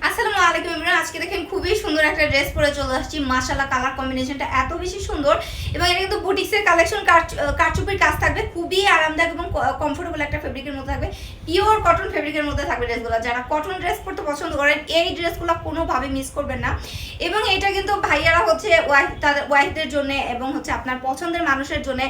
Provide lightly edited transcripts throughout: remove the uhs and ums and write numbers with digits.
আসসালামু আলাইকুম ইমরান। আজকে দেখেন খুবই সুন্দর একটা ড্রেস পরে চলে আসছি। মাশাআল্লাহ, কালার কম্বিনেশনটা এত বেশি সুন্দর এবং এটা কিন্তু বুটিক্সের কালেকশন, কারচুপির কাজ থাকবে, খুবই আরামদায়ক এবং কমফোর্টেবল একটা ফেব্রিকের মধ্যে থাকবে। পিওর কটন ফেব্রিকের মধ্যে থাকবে ড্রেসগুলো। যারা কটন ড্রেস পরতে পছন্দ করেন এই ড্রেসগুলো কোনোভাবে মিস করবেন না। এবং এটা কিন্তু ভাইয়ারা হচ্ছে তাদের ওয়াইফদের জন্য এবং হচ্ছে আপনার পছন্দের মানুষের জন্য,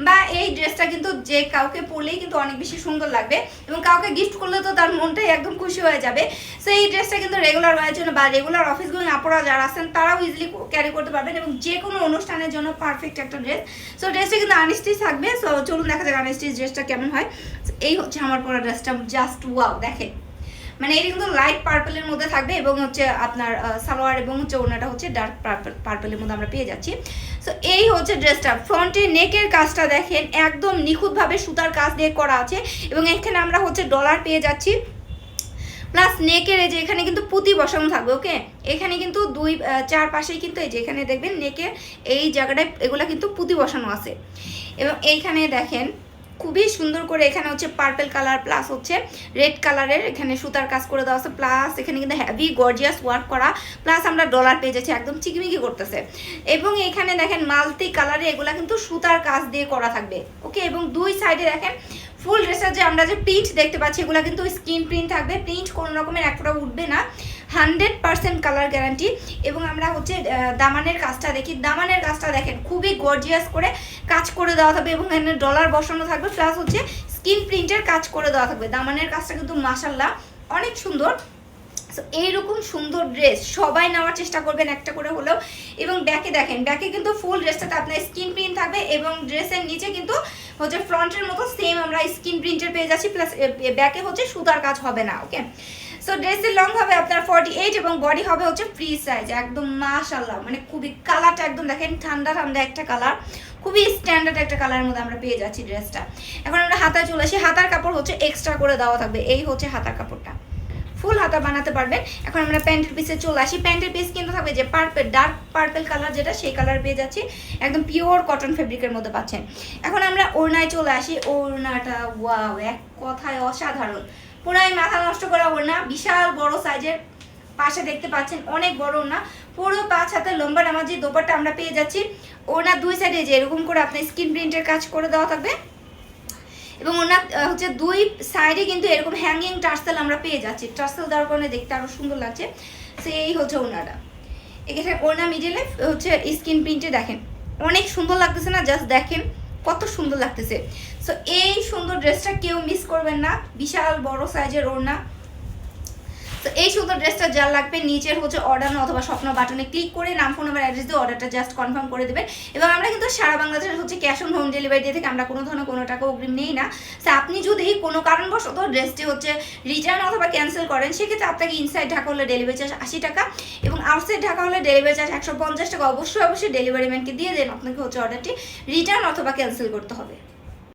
বা এই ড্রেসটা কিন্তু যে কাউকে পরলেই কিন্তু অনেক বেশি সুন্দর লাগবে এবং কাউকে গিফট করলে তো তার মনটাই একদম খুশি হয়ে যাবে। সো এই ড্রেসটা কিন্তু রেগুলার ওয়ার জন্য বা রেগুলার অফিস গোয়িং আপুরা যারা আছেন তারাও ইজিলি ক্যারি করতে পারবেন এবং যে কোনো অনুষ্ঠানের জন্য পারফেক্ট একটা ড্রেস। সো ড্রেসটা কিন্তু আনস্টিচ থাকবে। সো চলুন দেখা যাক আনস্টিচ ড্রেসটা কেমন হয়। এই হচ্ছে আমার পরা ড্রেসটা, জাস্ট ওয়াও। দেখেন মানে এটা কিন্তু লাইট পার্পলের মধ্যে থাকবে এবং হচ্ছে আপনার সালোয়ার এবং হচ্ছে ওড়নাটা হচ্ছে ডার্ক পার্পলের মধ্যে আমরা পেয়ে যাচ্ছি। সো এই হচ্ছে ড্রেসটা। ফ্রন্টে নেকের কাজটা দেখেন একদম নিখুঁতভাবে সুতার কাজ দিয়ে করা আছে এবং এখানে আমরা হচ্ছে ডলার পেয়ে যাচ্ছি। প্লাস নেকের এই যে এখানে কিন্তু পুঁতি বসানো থাকবে। ওকে, এখানে কিন্তু দুই চার পাশেই কিন্তু এই যে এখানে দেখবেন নেকের এই জায়গাটায় এগুলো কিন্তু পুঁতি বসানো আছে এবং এইখানে দেখেন খুবই সুন্দর করে এখানে হচ্ছে পার্পল কালার প্লাস হচ্ছে রেড কালারের এখানে সুতার কাজ করে দেওয়া আছে। প্লাস এখানে কিন্তু হেভি গর্জিয়াস ওয়ার্ক করা, প্লাস আমরা ডলার পেয়ে যাচ্ছি, একদম চিকিমিকি করতেছে। এবং এখানে দেখেন মাল্টি কালারে এগুলা কিন্তু সুতার কাজ দিয়ে করা থাকবে। ওকে, এবং দুই সাইডে দেখেন ফুল ড্রেসের যে আমরা যে প্রিন্ট দেখতে পাচ্ছি এগুলো কিন্তু স্কিন প্রিন্ট থাকবে। প্রিন্ট কোনো রকমের এক ফোঁটা উঠবে না, 100% কালার গ্যারান্টি। এবং আমরা হচ্ছে দামানের কাজটা দেখি। দামানের কাজটা দেখেন খুবই গর্জিয়াস করে কাজ করে দেওয়া থাকবে এবং এখানে ডলার বসানো থাকবে, প্লাস হচ্ছে স্কিন প্রিন্টের কাজ করে দেওয়া থাকবে। দামানের কাজটা কিন্তু মাশাআল্লাহ অনেক সুন্দর। সো এইরকম সুন্দর ড্রেস সবাই নেওয়ার চেষ্টা করবেন একটা করে হলেও। এবং ব্যাকে দেখেন, ব্যাকে কিন্তু ফুল ড্রেসটাতে আপনার স্কিন প্রিন্ট থাকবে এবং ড্রেসের নিচে কিন্তু হচ্ছে ফ্রন্টের মতো সেম আমরা স্কিন প্রিন্টের পেয়ে যাচ্ছি, প্লাস ব্যাকে হচ্ছে সুতার কাজ হবে না। ওকে, সো ড্রেসের লং হবে আপনার 48 এবং বডি হবে হচ্ছে ফ্রি সাইজ। একদম মাশাআল্লাহ, মানে খুবই কালারটা একদম দেখেন ঠান্ডা ঠান্ডা একটা কালার, খুবই স্ট্যান্ডার্ড একটা কালারের মধ্যে আমরা পেয়ে যাচ্ছি ড্রেসটা। এখন আমরা হাতায় চলে আসি। হাতার কাপড় হচ্ছে এক্সট্রা করে দেওয়া থাকবে। এই হচ্ছে হাতার কাপড়টা, ফুল হাতা বানাতে পারবেন। এখন আমরা প্যান্টের পিসে চলে আসি। প্যান্টের পিস কিন্তু থাকবে যে ডার্ক পার্পল কালার, যেটা সেই কালার পেয়ে যাচ্ছি, একদম পিওর কটন ফেব্রিকের মধ্যে পাচ্ছেন। এখন আমরা ওড়নায় চলে আসি। ওড়নাটা ওয়াও, এক কথায় অসাধারণ, পুরাই মাথা নষ্ট করা ওড়না, বিশাল বড় সাইজের, পাশে দেখতে পাচ্ছেন অনেক বড় ওড়না, পুরো 5 হাতের লম্বা নামাজি দোপাট্টা আমরা পেয়ে যাচ্ছি। ওড়নার দুই সাইডে যে এরকম করে আপনার স্ক্রিন প্রিন্টের কাজ করে দেওয়া থাকবে এবং ওনার হচ্ছে দুই সাইডে কিন্তু এরকম হ্যাঙ্গিং টার্সেল আমরা পেয়ে যাচ্ছি। টার্সেল দেওয়ার কারণে দেখতে আরো সুন্দর লাগছে। সো এই হচ্ছে ওনাটা। এখানে ওনা মিডিলে হচ্ছে স্কিন প্রিন্টে দেখেন অনেক সুন্দর লাগতেছে না? জাস্ট দেখেন কত সুন্দর লাগতেছে। সো এই সুন্দর ড্রেসটা কেউ মিস করবেন না, বিশাল বড় সাইজের ওড়না। তো এই সুন্দর ড্রেসটা যার লাগবে নিচের হচ্ছে অর্ডার অথবা স্বপ্ন বাটনে ক্লিক করে নাম, ফোন নাম্বার, অ্যাড্রেস দিয়ে অর্ডারটা জাস্ট কনফার্ম করে দেবেন। এবং আমরা কিন্তু সারা বাংলাদেশের হচ্ছে ক্যাশ অন হোম ডেলিভারি দিয়ে থেকে আমরা কোনো ধরনের কোনো টাকা অগ্রিম নেই না। সো আপনি যদি কোনো কারণবশত ড্রেসটি হচ্ছে রিটার্ন অথবা ক্যান্সেল করেন, সেক্ষেত্রে আপনাকে ইনসাইড ঢাকা হলে ডেলিভারি চার্জ 80 টাকা এবং আউটসাইড ঢাকা হলে ডেলিভারি চার্জ 150 টাকা অবশ্যই ডেলিভারি ম্যানকে দিয়ে দেন। আপনাকে হচ্ছে অর্ডারটি রিটার্ন অথবা ক্যান্সেল করতে হবে।